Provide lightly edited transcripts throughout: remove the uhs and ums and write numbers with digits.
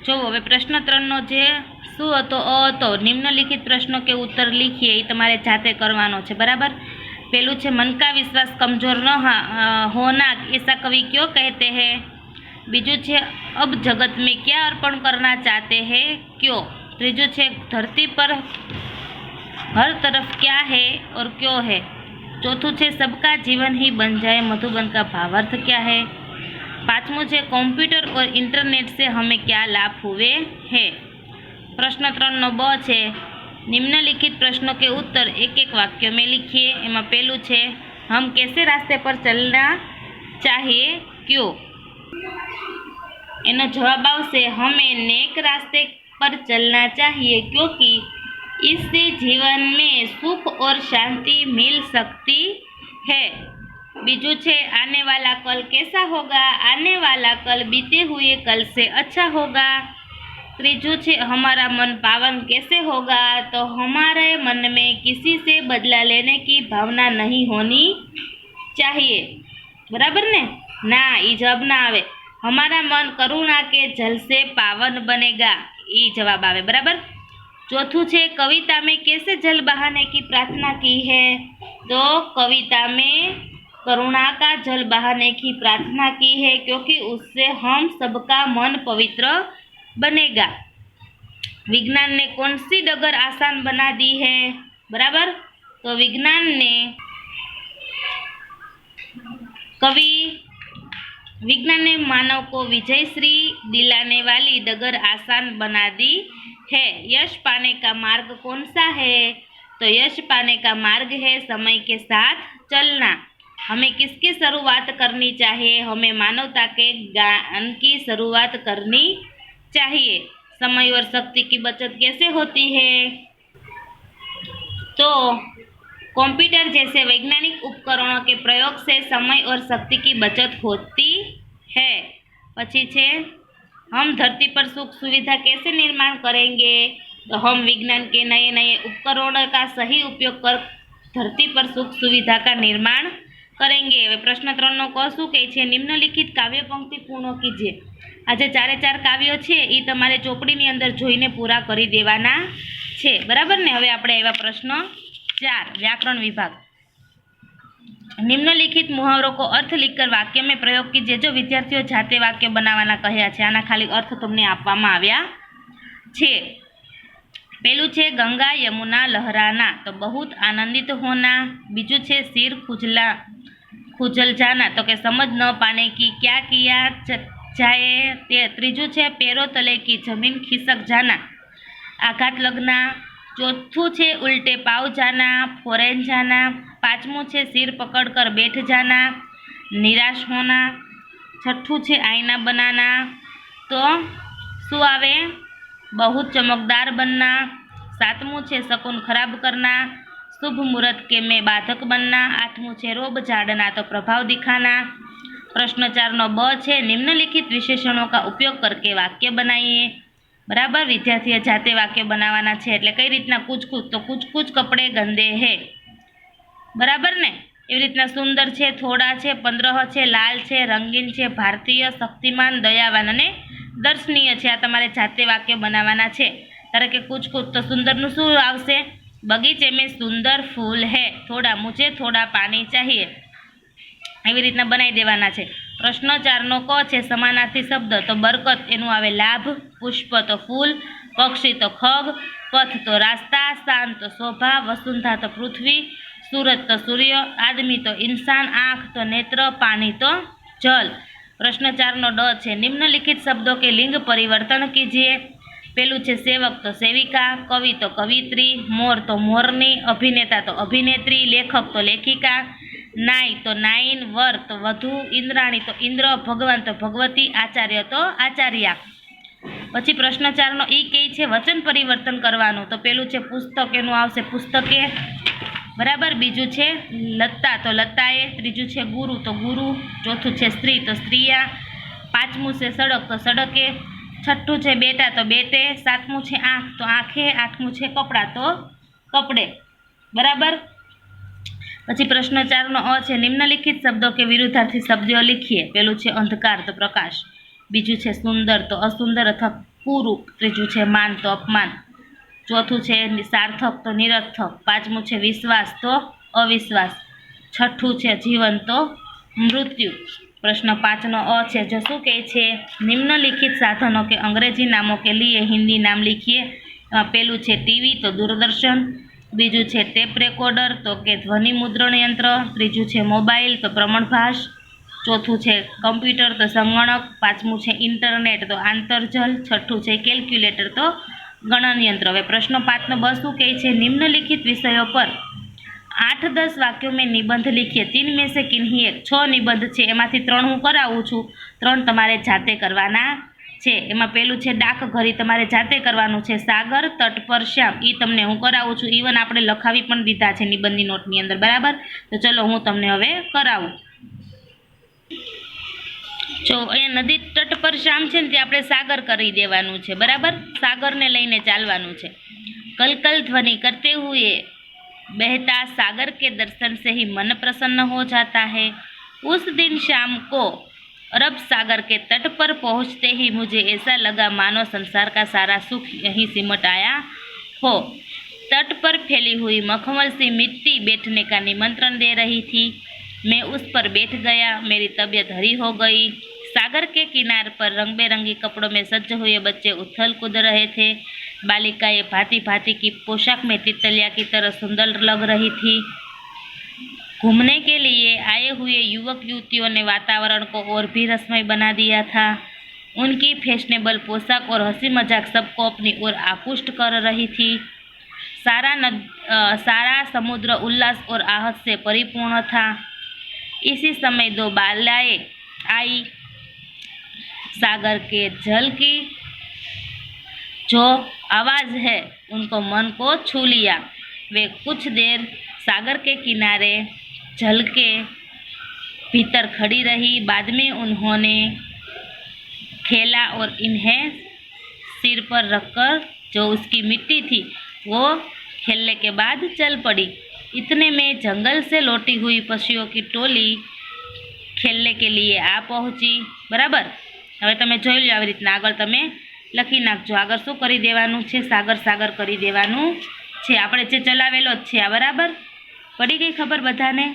જો હવે પ્રશ્ન 3નો જે શું હતો અ હતો, નિમ્નલિખિત પ્રશ્નો के उत्तर लिखिए, ये તમારે જાતે કરવાનો છે, બરાબર। પેલું છે मन का विश्वास कमजोर न होना ऐसा कवि क्यों कहते हैं। बीजू छे अब जगत में क्या अर्पण करना चाहते हैं, क्यों। त्रीजू छे धरती पर हर तरफ क्या है और क्यों है। चौथू छे सबका जीवन ही बन जाए मधुबन का भावार्थ क्या है। पांचमू छे कंप्यूटर और इंटरनेट से हमें क्या लाभ हुए हैं। प्रश्न 3 ब छे निम्नलिखित प्रश्नों के उत्तर एक एक वाक्य में लिखिए। एमां पहेलुं छे हम कैसे रास्ते पर चलना चाहिए, क्यों। एनो जवाब आवशे हमें नेक रास्ते पर चलना चाहिए क्योंकि इससे जीवन में सुख और शांति मिल सकती है। बीजू छे आने वाला कल कैसा होगा, आने वाला कल बीते हुए कल से अच्छा होगा। त्रीजू छे हमारा मन पावन कैसे होगा, तो हमारे मन में किसी से बदला लेने की भावना नहीं होनी चाहिए, बराबर ने ना। ई जवाब ना आवे। हमारा मन करुणा के जल से पावन बनेगा, ई जवाब आवे, बराबर। चौथू छे कविता में कैसे जल बहाने की प्रार्थना की है, तो कविता में करुणा का जल बहाने की प्रार्थना की है क्योंकि उससे हम सबका मन पवित्र बनेगा। विज्ञान ने कौन सी डगर आसान बना दी है, बराबर। तो विज्ञान ने मानव को विजयश्री दिलाने वाली डगर आसान बना दी है। यश पाने का मार्ग कौन सा है, तो यश पाने का मार्ग है समय के साथ चलना। हमें किसकी शुरुआत करनी चाहिए, हमें मानवता के ज्ञान की शुरुआत करनी चाहिए। समय और शक्ति की बचत कैसे होती है, तो कंप्यूटर जैसे वैज्ञानिक उपकरणों के प्रयोग से समय और शक्ति की बचत होती है। पछी छे हम धरती पर सुख सुविधा कैसे निर्माण करेंगे, तो हम विज्ञान के नए नए उपकरणों का सही उपयोग कर धरती पर सुख सुविधा का निर्माण करेंगे। प्रश्न 3 नो क शुं कहे छे निम्नलिखित काव्य पंक्ति पूर्ण कीजिए। आज 4 काव्यो छे ई तमारे ચોપડીની અંદર જોઈને પૂરા કરી દેવાના છે, બરાબર ને। હવે આપણે આવ્યા પ્રશ્ન 4 व्याकरण विभाग। निम्नलिखित मुहावरों को अर्थ लिखकर वाक्य में प्रयोग कीजिए। जो विद्यार्थीओ जाते वाक्य बनावाना कह्या छे, आना खाली अर्थ तमने आपवामां આવ્યા છે। पेलू छे गंगा यमुना लहराना, तो बहुत आनंदित होना। बीजू छे सिर खुजल जाना, तो के समझ न पाने की क्या किया जाए। त्रीजू छे पैरों तले की जमीन खिसक जाना, आघात लगना। चौथू छे उल्टे पाव जाना, फॉरेन जाना। पांचमू छे सिर पकड़कर बैठ जाना, निराश होना। छठू छे आईना बनाना, तो शू आवे बहुत चमकदार बनना। सातमू छे शकुन खराब करना, शुभ मुहूर्त के में बाधक बनना। आठमू छे रोब झाड़ना, तो प्रभाव दिखाना। प्रश्न 4 नो ब छे निम्नलिखित विशेषणों का उपयोग करके वाक्य बनाइए, बराबर। विद्यार्थीए जाते वाक्य बनावाना छे एटले कई रीतना कुछ कुछ, तो कुछ कुछ कपड़े गंदे है, बराबर ने। एवी रीतना सुंदर छे, थोड़ा छे, 15 छे, लाल छे, रंगीन छे, भारतीय, शक्तिमान, दयावान अने दर्शनीय छे। आ तमारे जाते वाक्य बनावाना छे। धारो के कुछ कुछ, तो सुंदर नु शुं आवशे, बगीचे में सुंदर फूल है, थोड़ा मुझे थोड़ा पानी चाहिए, एवी रीतना बनावी देवाना छे। प्रश्न 4 नो क छे समानार्थी शब्द, तो बरकत एनु आवे लाभ, पुष्प तो फूल, पक्षी तो खग, पथ तो रास्ता, शान तो शोभा, वसुंधरा तो पृथ्वी, सूरज तो सूर्य, आदमी तो इंसान, आँख तो नेत्र, पानी तो जल। प्रश्न 4 नो ड छे निम्नलिखित शब्दों के लिंग परिवर्तन कीजिए। पेलू छे सेवक तो सेविका, कवि तो कवित्री, मोर तो मोरनी, अभिनेता तो अभिनेत्री, लेखक तो लेखिका, नाई तो नाइन, वर तो वधु, इंद्राणी तो इंद्र, भगवान तो भगवती, आचार्य तो आचार्या। पछी प्रश्न 4 नो ई कई छे वचन परिवर्तन करवानुं, तो पेलू छे पुस्तक एनुं आवशे पुस्तके, बराबर। बीजू छे लत्ता तो लत्ताए, त्रीजू छे गुरु तो गुरु, चौथू छे स्त्री तो स्त्रीया, पांचमू छे सड़क तो सड़के, छठू छे बेटा तो बेटे, सातमू छे आँख तो आँखे, आठमू छे कपड़ा तो कपड़े, बराबर। पछी प्रश्न 4 नो अ छे निम्नलिखित शब्दों के विरुद्धार्थी शब्दों लिखिए। पेलू छे अंधकार तो प्रकाश, बीजू छे सुंदर तो असुंदर अथवा પૂરું, ત્રીજું છે માન તો અપમાન, ચોથું છે સાર્થક તો નિરર્થક, પાંચમું છે વિશ્વાસ તો અવિશ્વાસ, છઠ્ઠું છે જીવન તો મૃત્યુ। પ્રશ્ન 5નો અ છે, જો શું કહે છે? નિમ્નલિખિત સાધનો કે અંગ્રેજી નામો કે લીએ હિન્દી નામ लिखिए। પહેલું છે ટીવી તો દૂરદર્શન, બીજું છે ટેપ રેકોર્ડર તો કે ધ્વનિ મુદ્રણ યંત્ર, ત્રીજું છે મોબાઈલ તો પ્રમાણભાષ, ચોથું છે કમ્પ્યુટર તો સંગણક, પાંચમું છે ઇન્ટરનેટ તો આંતરજલ, છઠ્ઠું છે કેલ્ક્યુલેટર તો ગણન યંત્ર। હવે પ્રશ્ન 5નો બ શું કહે છે? निम्नलिखित विषयों पर 8-10 वाक्यों में निबंध लिखिए। 3 में से किन्हीं एक 6 निबंध છે, એમાંથી 3 હું કરાવું છું, 3 તમારે જાતે કરવાના છે। એમાં પહેલું છે ડાકઘરી, તમારે જાતે કરવાનું છે। સાગર તટ પર શ્યામ, એ તમને હું કરાવું છું, ઇવન આપણે લખાવી પણ દીધા છે નિબંધની નોટની અંદર, બરાબર? તો ચલો હું તમને હવે કરાવું। જો અહીંયા નદી તટ પર શ્યામ છે ને તે આપણે સાગર કરી દેવાનું છે, બરાબર? સાગરને લઈને ચાલવાનું છે। કલકલ ધ્વનિ करते हुए बहता सागर के दर्शन से ही मन प्रसन्न हो जाता है। उस दिन शाम को अरब सागर के तट पर पहुंचते ही मुझे ऐसा लगा मानो संसार का सारा सुख यहीं सिमट आया हो। तट पर फैली हुई मखमल सी मिट्टी बैठने का निमंत्रण दे रही थी। मैं उस पर बैठ गया, मेरी तबीयत हरी हो गई। सागर के किनारे पर रंग बिरंगी कपड़ों में सज हुए बच्चे उछल कूद रहे थे। बालिकाएं भांति भांति की पोशाक में तितलिया की तरह सुंदर लग रही थी। घूमने के लिए आए हुए युवक युवतियों ने वातावरण को और भी रसमय बना दिया था। उनकी फैशनेबल पोशाक और हंसी मजाक सबको अपनी ओर आकृष्ट कर रही थी। सारा समुद्र उल्लास और आहत से परिपूर्ण था। इसी समय 2 बालाएं आई। सागर के जल की जो आवाज़ है उनको मन को छू लिया। वे कुछ देर सागर के किनारे जल के भीतर खड़ी रही। बाद में उन्होंने खेला और इन्हें सिर पर रखकर जो उसकी मिट्टी थी वो खेलने के बाद चल पड़ी। इतने में जंगल से लौटी हुई पक्षियों की टोली खेलने के लिए आ पहुंची। बराबर? હવે તમે જોઈ લો, આવી રીતના આગળ તમે લખી નાખજો। આગળ શું કરી દેવાનું છે? સાગર સાગર કરી દેવાનું છે। આપણે જે ચલાવેલો જ છે આ, બરાબર? પડી ગઈ ખબર બધાને?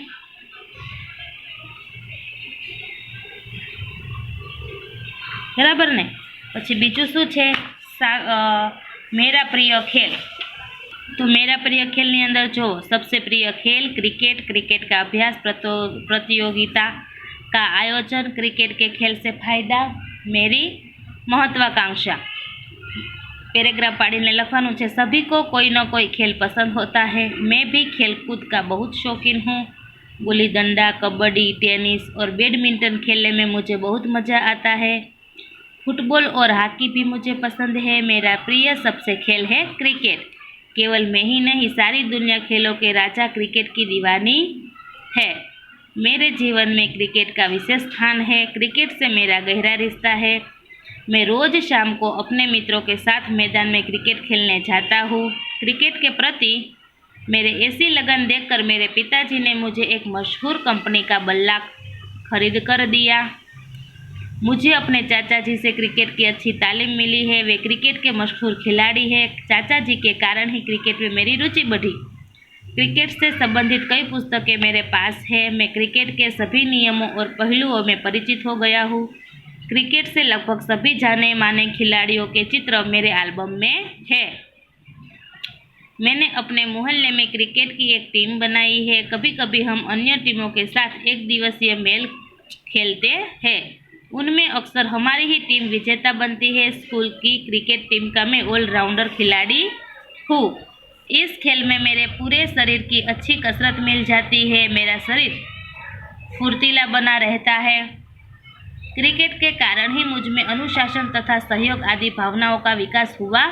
બરાબર ને? પછી બીજું શું છે? मेरा प्रिय खेल। तो मेरा प्रिय खेलની અંદર જો सबसे प्रिय खेल क्रिकेट, क्रिकेट का अभ्यास, प्रतियोगिता का आयोजन, क्रिकेट के खेल से फायदा, मेरी महत्वाकांक्षा। पैराग्राफ पाड़ीने लखवानुं छे। सभी को कोई न कोई खेल पसंद होता है। मैं भी खेलकूद का बहुत शौकीन हूँ। गुल्ली डंडा, कबड्डी, टेनिस और बैडमिंटन खेलने में मुझे बहुत मज़ा आता है। फुटबॉल और हॉकी भी मुझे पसंद है। मेरा प्रिय सबसे खेल है क्रिकेट। केवल मैं ही नहीं, सारी दुनिया खेलों के राजा क्रिकेट की दीवानी है। मेरे जीवन में क्रिकेट का विशेष स्थान है। क्रिकेट से मेरा गहरा रिश्ता है। मैं रोज़ शाम को अपने मित्रों के साथ मैदान में क्रिकेट खेलने जाता हूँ। क्रिकेट के प्रति मेरे ऐसी लगन देखकर मेरे पिताजी ने मुझे एक मशहूर कंपनी का बल्ला खरीद कर दिया। मुझे अपने चाचा जी से क्रिकेट की अच्छी तालीम मिली है। वे क्रिकेट के मशहूर खिलाड़ी हैं। चाचा जी के कारण ही क्रिकेट में मेरी रुचि बढ़ी। क्रिकेट से संबंधित कई पुस्तकें मेरे पास है। मैं क्रिकेट के सभी नियमों और पहलुओं में परिचित हो गया हूँ। क्रिकेट से लगभग सभी जाने माने खिलाड़ियों के चित्र मेरे एल्बम में है। मैंने अपने मोहल्ले में क्रिकेट की एक टीम बनाई है। कभी कभी हम अन्य टीमों के साथ एक दिवसीय मैच खेलते हैं। उनमें अक्सर हमारी ही टीम विजेता बनती है। स्कूल की क्रिकेट टीम का मैं ऑलराउंडर खिलाड़ी हूँ। इस खेल में मेरे पूरे शरीर की अच्छी कसरत मिल जाती है। मेरा शरीर फुर्तीला बना रहता है। क्रिकेट के कारण ही मुझ में अनुशासन तथा सहयोग आदि भावनाओं का विकास हुआ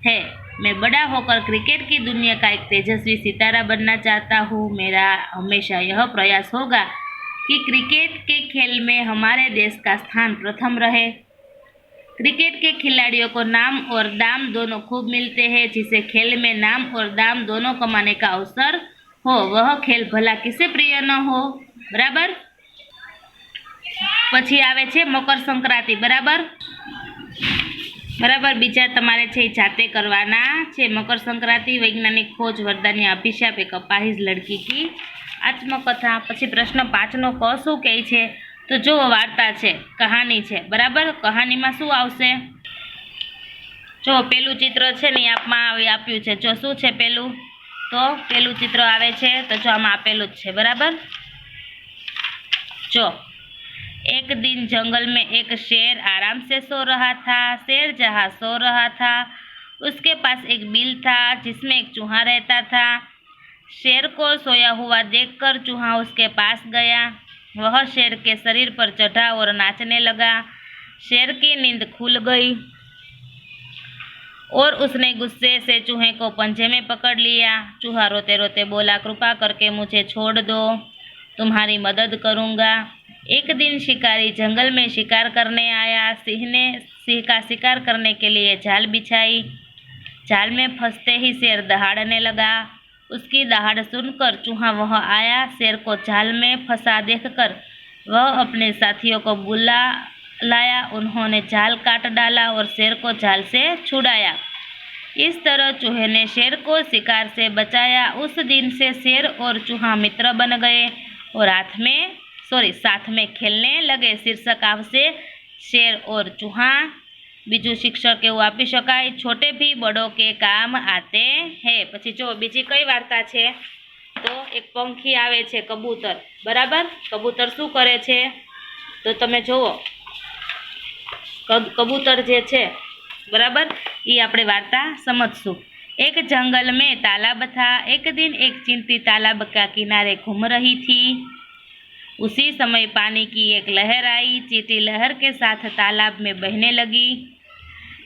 है। मैं बड़ा होकर क्रिकेट की दुनिया का एक तेजस्वी सितारा बनना चाहता हूँ। मेरा हमेशा यह प्रयास होगा कि क्रिकेट के खेल में हमारे देश का स्थान प्रथम रहे। क्रिकेट के खिलाड़ियों को नाम और दाम दोनों खूब मिलते हैं। जिसे खेल में नाम और दाम दोनों कमाने का अवसर हो वह खेल भला किसे प्रिय न हो। बराबर? પછી આવે છે મકર સંક્રાંતિ। બરાબર? बराबर। बीजा तमारे छे जाते करवाना छे। मकर संक्रांति, वैज्ञानिक खोज, वरदान्य अभिशाप, एक अपाहिज लड़की की आत्मकथा। पछी प्रश्न 5 नो क शुं कहे छे? तो जो वार्ता छे, कहानी छे। बराबर। कहानी में शुं आवशे? जो पेलू चित्र छे ने आप्युं छे। जो शुं छे पेलू? तो पेलू चित्र आवे छे तो जो आमां आपेलुं ज छे। बराबर। जो एक दिन जंगल में एक शेर आराम से सो रहा था। शेर जहाँ सो रहा था उसके पास एक बिल था जिसमें एक चूहा रहता था। शेर को सोया हुआ देखकर चूहा उसके पास गया। वह शेर के शरीर पर चढ़ा और नाचने लगा। शेर की नींद खुल गई और उसने गुस्से से चूहे को पंजे में पकड़ लिया। चूहा रोते रोते बोला, कृपा करके मुझे छोड़ दो, तुम्हारी मदद करूँगा। एक दिन शिकारी जंगल में शिकार करने आया। सिंह ने सिंह का शिकार करने के लिए जाल बिछाई। जाल में फंसते ही शेर दहाड़ने लगा। उसकी दहाड़ सुनकर चूहा वह आया। शेर को जाल में फंसा देखकर वह अपने साथियों को बुला लाया। उन्होंने जाल काट डाला और शेर को जाल से छुड़ाया। इस तरह चूहे ने शेर को शिकार से बचाया। उस दिन से शेर और चूहा मित्र बन गए और साथ में खेलने लगे। शीर्षक आवशे शेर और चूहा। बीजू शिक्षक एवं आपी शकाय, छोटे भी बड़ों के काम आते हैं। पछी जो बीजी कई वार्ता छे? तो एक पंखी आवे छे, कबूतर। बराबर। कबूतर शुं करे छे? तो तमे जोवो, कबूतर जे छे, बराबर, ये आपणे वार्ता समझशुं। एक जंगल में तालाब था। एक दिन एक चींटी तालाब का किनारे घूम रही थी। उसी समय पानी की एक लहर आई। चींटी लहर के साथ तालाब में बहने लगी।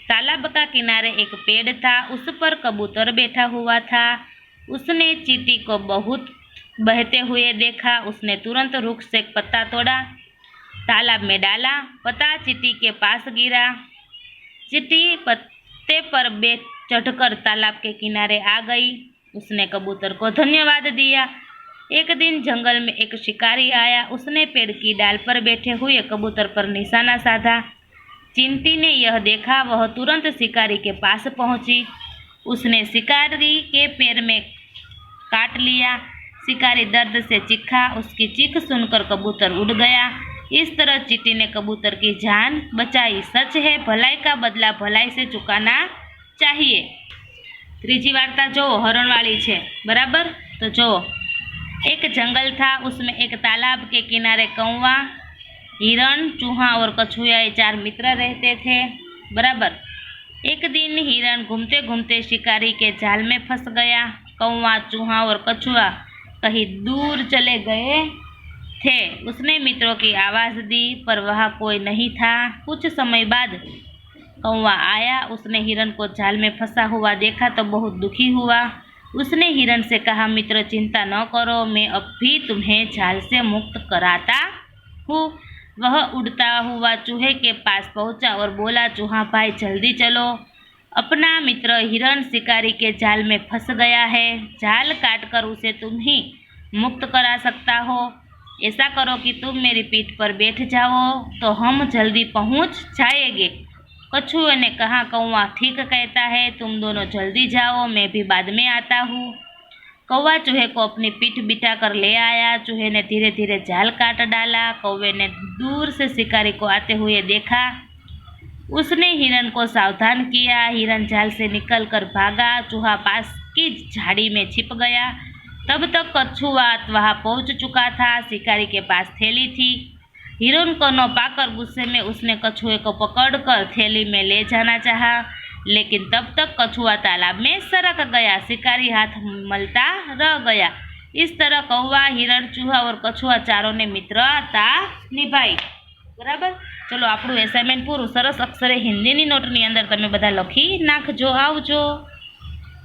तालाब का किनारे एक पेड़ था, उस पर कबूतर बैठा हुआ था। उसने चींटी को बहुत बहते हुए देखा। उसने तुरंत रुख से एक पत्ता तोड़ा, तालाब में डाला। पत्ता चींटी के पास गिरा। चींटी पत्ते पर चढ़कर तालाब के किनारे आ गई। उसने कबूतर को धन्यवाद दिया। एक दिन जंगल में एक शिकारी आया। उसने पेड़ की डाल पर बैठे हुए कबूतर पर निशाना साधा। चींटी ने यह देखा, वह तुरंत शिकारी के पास पहुंची। उसने शिकारी के पैर में काट लिया। शिकारी दर्द से चीखा। उसकी चीख सुनकर कबूतर उड़ गया। इस तरह चींटी ने कबूतर की जान बचाई। सच है, भलाई का बदला भलाई से चुकाना चाहिए। तीजी वार्ता जो हरण वाली छे। बराबर। तो जो एक जंगल था, उसमें एक तालाब के किनारे कौवा, हिरण, चूहा और कछुआ, ये 4 मित्र रहते थे। बराबर। एक दिन हिरण घूमते घूमते शिकारी के जाल में फंस गया। कौवा, चूहा और कछुआ कहीं दूर चले गए थे। उसने मित्रों की आवाज़ दी पर वहाँ कोई नहीं था। कुछ समय बाद कौवा आया। उसने हिरण को जाल में फंसा हुआ देखा तो बहुत दुखी हुआ। उसने हिरण से कहा, मित्र चिंता न करो, मैं अब भी तुम्हें जाल से मुक्त कराता हूँ। वह उड़ता हुआ चूहे के पास पहुँचा और बोला, चूहा भाई जल्दी चलो, अपना मित्र हिरण शिकारी के जाल में फंस गया है। जाल काटकर उसे तुम ही मुक्त करा सकता हो। ऐसा करो कि तुम मेरी पीठ पर बैठ जाओ तो हम जल्दी पहुँच जाएंगे। कछुए ने कहा, कौवा ठीक कहता है, तुम दोनों जल्दी जाओ, मैं भी बाद में आता हूँ। कौवा चूहे को अपनी पीठ बिठा कर ले आया। चूहे ने धीरे धीरे जाल काट डाला। कौवे ने दूर से शिकारी को आते हुए देखा। उसने हिरण को सावधान किया। हिरण जाल से निकलकर भागा। चूहा पास की झाड़ी में छिप गया। तब तक कछुआ वहां पहुंच चुका था। शिकारी के पास थैली थी। हिरण को न पाकर गुस्से में उसने कछुए को पकड़कर थैली में ले जाना चाहा, लेकिन तब तक कछुआ तालाब में सरक गया। शिकारी हाथ मलता रह गया। इस तरह कौवा, हिरण, चूहा और कछुआ चारों ने मित्रता निभाई। बराबर। चलो, આપણું એસાઇનમેન્ટ પૂરું. સરસ અક્ષરે હિન્દીની નોટની અંદર તમે બધા લખી નાખજો. આવજો.